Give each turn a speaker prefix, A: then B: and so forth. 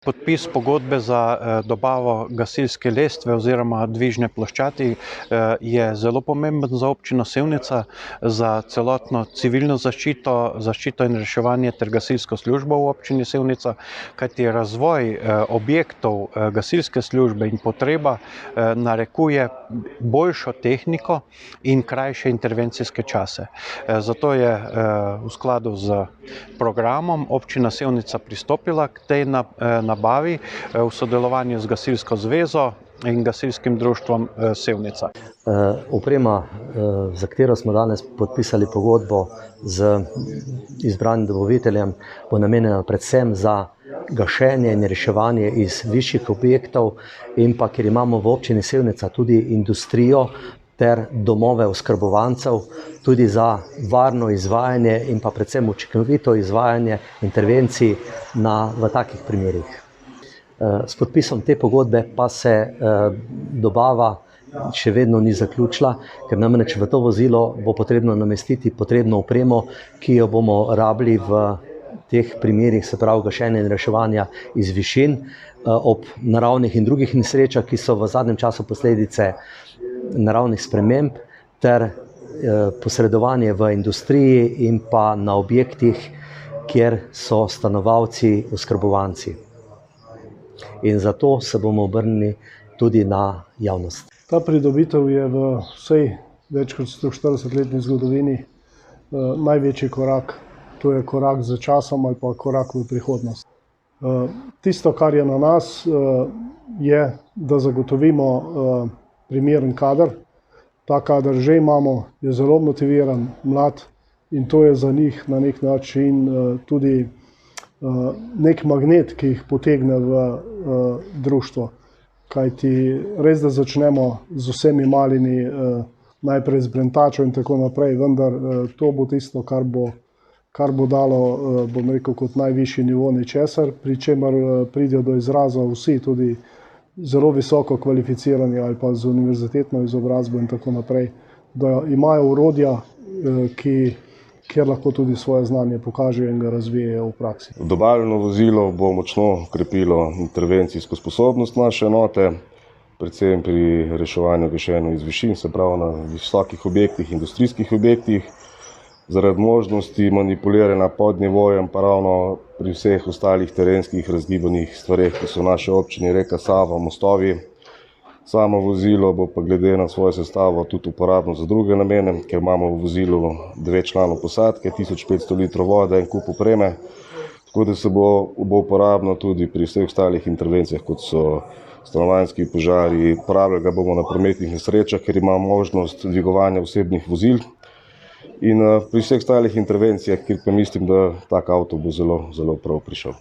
A: Podpis pogodbe za dobavo gasilske lestve oziroma dvižne ploščadi je zelo pomemben za občino Sevnica, za celotno civilno zaščito in reševanje ter gasilsko službo v občini Sevnica, kajti razvoj objektov gasilske službe in potreba narekuje boljšo tehniko in krajše intervencijske čase. Zato je v skladu z programom občina Sevnica pristopila k tej nabavi v sodelovanju z Gasilsko zvezo in Gasilskim društvom Sevnica.
B: Oprema, za katero smo danes podpisali pogodbo z izbranim dobaviteljem, bo namenjena predvsem za gašenje in reševanje iz višjih objektov in pa, ker imamo v občini Sevnica tudi industrijo ter domove oskrbovancev, tudi za varno izvajanje in pa predvsem učinkovito izvajanje intervencij v takih primerih. S podpisom te pogodbe pa se dobava še vedno ni zaključila, ker namreč v to vozilo bo potrebno namestiti potrebno opremo, ki jo bomo rabili v teh primerih, se pravi gašenja in reševanja iz višin, ob naravnih in drugih nesrečah, ki so v zadnjem času posledice naravnih sprememb, ter posredovanje v industriji in pa na objektih, kjer so stanovalci oskrbovanci. In zato se bomo obrnili tudi na javnost.
C: Ta pridobitev je v vsej več kot 140-letni zgodovini največji korak. To je korak za časom ali pa korak v prihodnost. Tisto, kar je na nas, je, da zagotovimo primeren kader. Ta kader že imamo, je zelo motiviran, mlad in to je za njih na nek način tudi nek magnet, ki jih potegne v društvo. Kajti res, da začnemo z vsemi malimi, najprej z brentačo in tako naprej, vendar to bo tisto, kar bo dalo, bom rekel, kot najvišji nivo ničesar, pri čemer pridejo do izraza vsi, tudi zelo visoko kvalificirani ali pa z univerzitetno izobrazbo in tako naprej, da imajo orodja, kjer lahko tudi svoje znanje pokažejo in ga razvijajo v praksi.
D: Dobavljeno vozilo bo močno krepilo intervencijsko sposobnost naše enote, predvsem pri reševanju gašenja iz višin, se pravi na visokih objektih, industrijskih objektih, zaradi možnosti manipuliranja pod nivojem, pa ravno pri vseh ostalih terenskih razgibanih stvareh, ki so v naši občini, reka Sava, mostovi. Samo vozilo bo pa glede na svojo sestavo tudi uporabno za druge namene, ker imamo v vozilu 9 članov posadke, 1500 litrov vode in kup opreme, tako da se bo uporabno tudi pri vseh ostalih intervencijah, kot so stanovanjski požari. Uporabljali ga bomo na prometnih nesrečah, ker ima možnost dvigovanja osebnih vozil, in pri vseh ostalih intervencijah, kjer pa mislim, da tak avto bo zelo prav prišel.